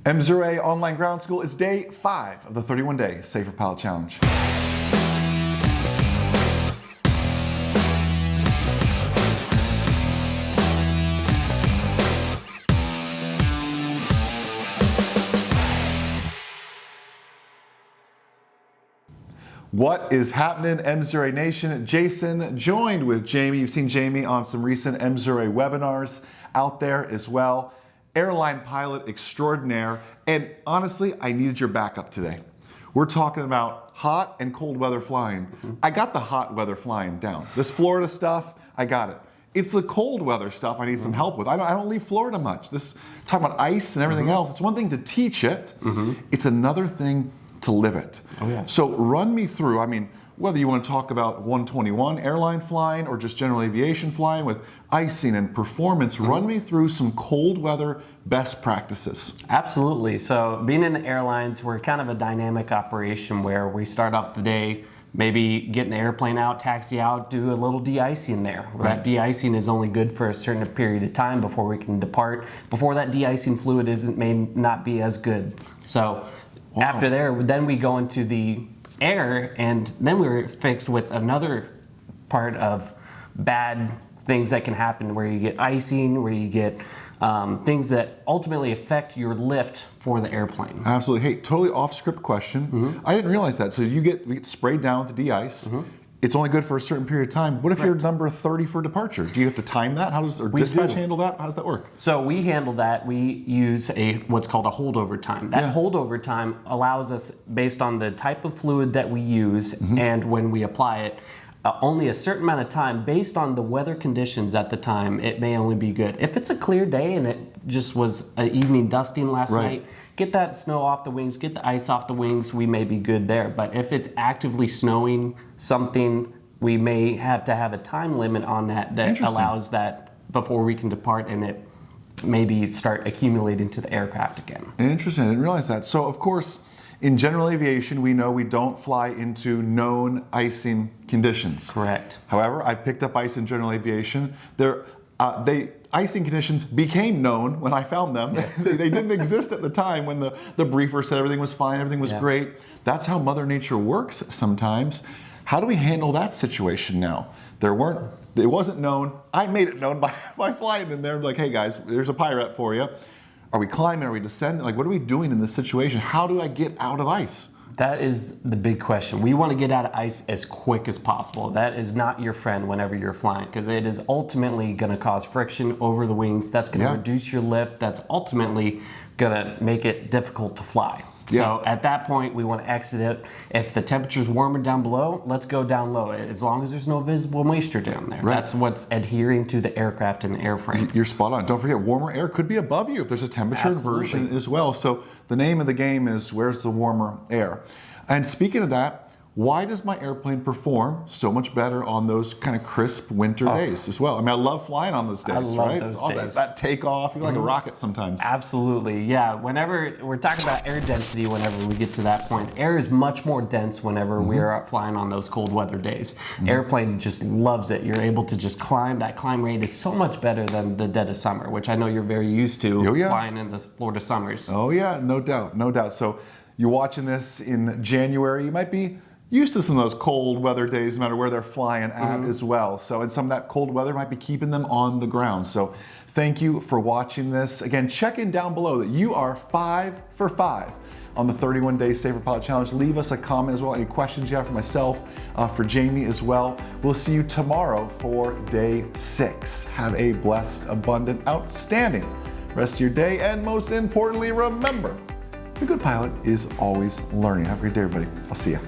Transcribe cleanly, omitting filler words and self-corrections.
MzeroA Online Ground School is day 5 of the 31-day Safer Pilot Challenge. What is happening, MzeroA Nation? Jason joined with Jamie. You've seen Jamie on some recent MzeroA webinars out there as well. Airline pilot extraordinaire. And honestly, I needed your backup today. We're talking about hot and cold weather flying. I got the hot weather flying down. This Florida stuff, I got it. It's the cold weather stuff I need some help with. I don't leave Florida much. This talking about ice and everything else. It's one thing to teach it. It's another thing to live it. Oh, yeah. So run me through, whether you want to talk about 121 airline flying or just general aviation flying with icing and performance, run me through some cold weather best practices. Absolutely. So being in the airlines, we're kind of a dynamic operation where we start off the day, maybe getting the airplane out, taxi out, do a little de-icing there. Right. That de-icing is only good for a certain period of time before we can depart. Before that de-icing fluid may not be as good. So after there, then we go into the air, and then we're fixed with another part of bad things that can happen where you get icing, where you get things that ultimately affect your lift for the airplane. Absolutely. Hey, totally off script question. I didn't realize that. So we get sprayed down with the de-ice. It's only good for a certain period of time. What if you're number 30 for departure? Do you have to time that? Or dispatch handle that? How does that work? So we handle that. We use what's called a holdover time. That holdover time allows us, based on the type of fluid that we use and when we apply it, only a certain amount of time based on the weather conditions at the time. It may only be good. If it's a clear day and it just was an evening dusting last night, get that snow off the wings, get the ice off the wings, we may be good there. But if it's actively snowing something, we may have to have a time limit on that allows that before we can depart and it maybe start accumulating to the aircraft again. Interesting, I didn't realize that. So of course, in general aviation, we know we don't fly into known icing conditions. Correct. However, I picked up ice in general aviation. Icing conditions became known when I found them. They didn't exist at the time when the briefer said everything was fine, everything was great. That's how Mother Nature works sometimes. How do we handle that situation now? It wasn't known. I made it known by flying in there, like, hey guys, there's a pirate for you. Are we climbing? Are we descending? Like, what are we doing in this situation? How do I get out of ice? That is the big question. We want to get out of ice as quick as possible. That is not your friend whenever you're flying, because it is ultimately going to cause friction over the wings. That's going to reduce your lift. That's ultimately going to make it difficult to fly. So at that point, we want to exit it. If the temperature's warmer down below, let's go down low, as long as there's no visible moisture down there. That's what's adhering to the aircraft and the airframe. You're spot on. Don't forget, warmer air could be above you if there's a temperature inversion as well. So the name of the game is, where's the warmer air? And speaking of that, why does my airplane perform so much better on those kind of crisp winter days as well? I love flying on those days, I love those days. That takeoff, you're like a rocket sometimes. Absolutely, yeah. Whenever we're talking about air density, whenever we get to that point, air is much more dense whenever we're up flying on those cold weather days. Airplane just loves it. You're able to just climb. That climb rate is so much better than the dead of summer, which I know you're very used to flying in the Florida summers. Oh yeah, no doubt, no doubt. So you're watching this in January, you might be used to some of those cold weather days, no matter where they're flying at as well. So, and some of that cold weather might be keeping them on the ground. So thank you for watching this. Again, check in down below that you are 5 for 5 on the 31-day Safer Pilot Challenge. Leave us a comment as well, any questions you have for myself, for Jamie as well. We'll see you tomorrow for day 6. Have a blessed, abundant, outstanding rest of your day. And most importantly, remember, the good pilot is always learning. Have a great day, everybody. I'll see you.